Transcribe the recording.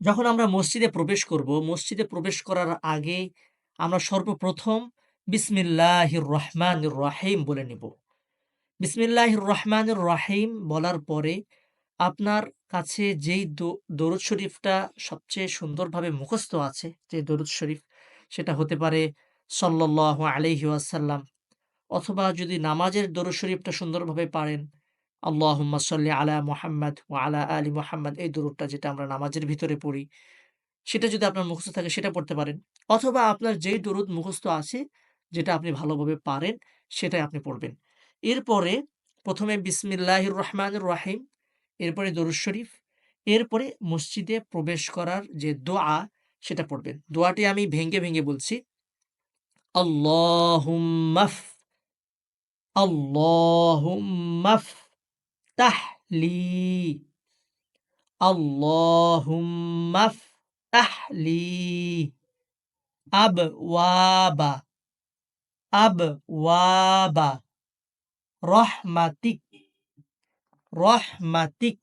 যখন আমরা মসজিদে প্রবেশ করব, মসজিদে প্রবেশ করার আগে আমরা সর্বপ্রথম বিসমিল্লাহির রহমানির রহিম বলে নিব। বিসমিল্লাহির রহমানির রহিম বলার পরে আপনার কাছে যেই দরুদ শরীফটা সবচেয়ে সুন্দরভাবে মুখস্থ আছে, যে দরুদ শরীফ সেটা হতে পারে সাল্লাল্লাহু আলাইহি ওয়াসাল্লাম, অথবা যদি নামাজের দরুদ শরীফটা সুন্দরভাবে পারেন, আল্লাহুম্মা সাল্লি আলা মুহাম্মাদ ওয়া আলা আলি মুহাম্মাদ, এই দরুদটা যেটা আমরা নামাজের ভিতরে পড়ি, সেটা যদি আপনার মুখস্থ থাকে সেটা পড়তে পারেন। অথবা আপনার যেই দরুদ মুখস্থ আছে, যেটা আপনি ভালোভাবে পারেন, সেটাই আপনি পড়বেন। এরপরে ১ম এ বিসমিল্লাহির রহমানির রহিম, এরপরে দরুদ শরীফ, এরপরে মসজিদে প্রবেশ করার যে দোয়া, সেটা পড়বেন। দোয়াটি আমি ভেঙে বলছি। আল্লাহুম্মাফ আল্লাহুম্মাফতাহ লি আল্লাহুম্মাফতাহ লি আবওয়াবা আবওয়াবা রহমাতিক রহমাতিক